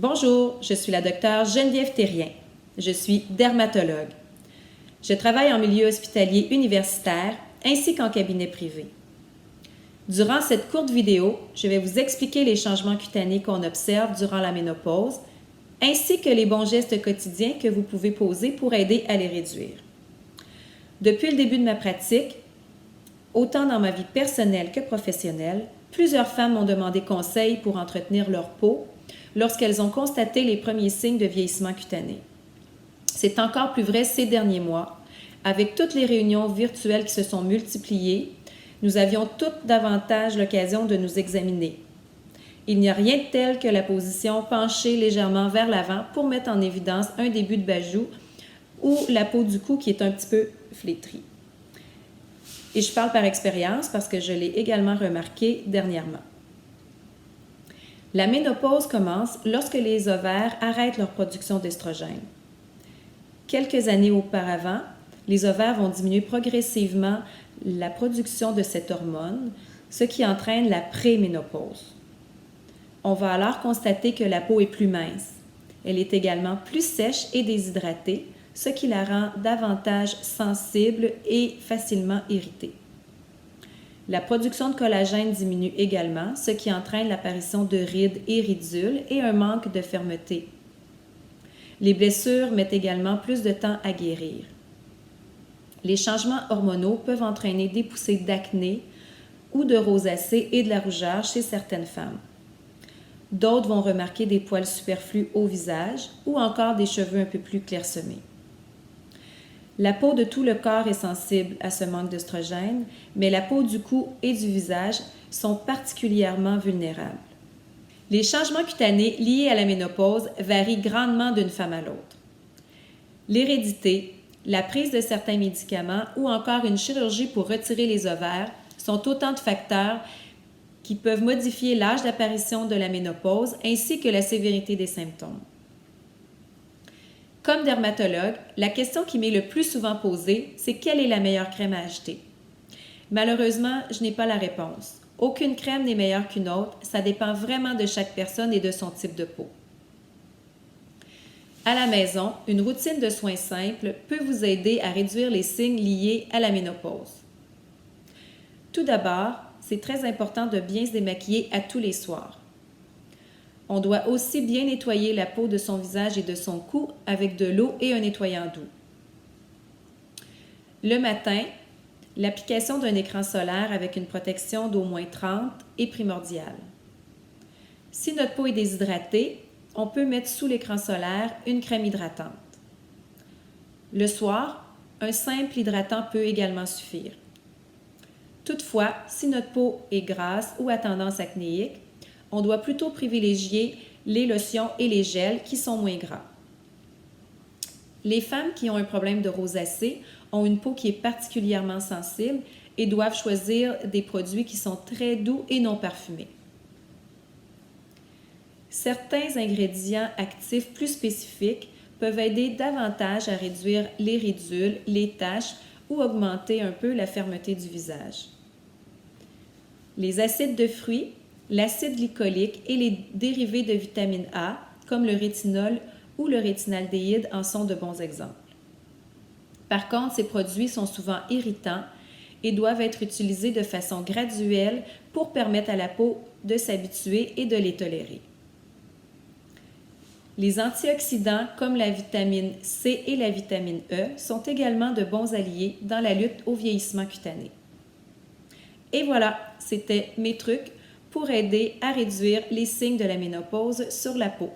Bonjour, je suis la docteure Geneviève Thérien. Je suis dermatologue. Je travaille en milieu hospitalier universitaire ainsi qu'en cabinet privé. Durant cette courte vidéo, je vais vous expliquer les changements cutanés qu'on observe durant la ménopause ainsi que les bons gestes quotidiens que vous pouvez poser pour aider à les réduire. Depuis le début de ma pratique, autant dans ma vie personnelle que professionnelle, plusieurs femmes m'ont demandé conseil pour entretenir leur peau lorsqu'elles ont constaté les premiers signes de vieillissement cutané. C'est encore plus vrai ces derniers mois. Avec toutes les réunions virtuelles qui se sont multipliées, nous avions toutes davantage l'occasion de nous examiner. Il n'y a rien de tel que la position penchée légèrement vers l'avant pour mettre en évidence un début de bajou ou la peau du cou qui est un petit peu flétrie. Et je parle par expérience parce que je l'ai également remarqué dernièrement. La ménopause commence lorsque les ovaires arrêtent leur production d'estrogène. Quelques années auparavant, les ovaires vont diminuer progressivement la production de cette hormone, ce qui entraîne la préménopause. On va alors constater que la peau est plus mince. Elle est également plus sèche et déshydratée, ce qui la rend davantage sensible et facilement irritée. La production de collagène diminue également, ce qui entraîne l'apparition de rides et ridules et un manque de fermeté. Les blessures mettent également plus de temps à guérir. Les changements hormonaux peuvent entraîner des poussées d'acné ou de rosacée et de la rougeur chez certaines femmes. D'autres vont remarquer des poils superflus au visage ou encore des cheveux un peu plus clairsemés. La peau de tout le corps est sensible à ce manque d'œstrogène, mais la peau du cou et du visage sont particulièrement vulnérables. Les changements cutanés liés à la ménopause varient grandement d'une femme à l'autre. L'hérédité, la prise de certains médicaments ou encore une chirurgie pour retirer les ovaires sont autant de facteurs qui peuvent modifier l'âge d'apparition de la ménopause ainsi que la sévérité des symptômes. Comme dermatologue, la question qui m'est le plus souvent posée, c'est quelle est la meilleure crème à acheter? Malheureusement, je n'ai pas la réponse. Aucune crème n'est meilleure qu'une autre, ça dépend vraiment de chaque personne et de son type de peau. À la maison, une routine de soins simple peut vous aider à réduire les signes liés à la ménopause. Tout d'abord, c'est très important de bien se démaquiller à tous les soirs. On doit aussi bien nettoyer la peau de son visage et de son cou avec de l'eau et un nettoyant doux. Le matin, l'application d'un écran solaire avec une protection d'au moins 30 est primordiale. Si notre peau est déshydratée, on peut mettre sous l'écran solaire une crème hydratante. Le soir, un simple hydratant peut également suffire. Toutefois, si notre peau est grasse ou à tendance acnéique, on doit plutôt privilégier les lotions et les gels qui sont moins gras. Les femmes qui ont un problème de rosacée ont une peau qui est particulièrement sensible et doivent choisir des produits qui sont très doux et non parfumés. Certains ingrédients actifs plus spécifiques peuvent aider davantage à réduire les ridules, les taches ou augmenter un peu la fermeté du visage. Les acides de fruits, l'acide glycolique et les dérivés de vitamine A, comme le rétinol ou le rétinaldéhyde, en sont de bons exemples. Par contre, ces produits sont souvent irritants et doivent être utilisés de façon graduelle pour permettre à la peau de s'habituer et de les tolérer. Les antioxydants comme la vitamine C et la vitamine E sont également de bons alliés dans la lutte au vieillissement cutané. Et voilà, c'était mes trucs pour aider à réduire les signes de la ménopause sur la peau.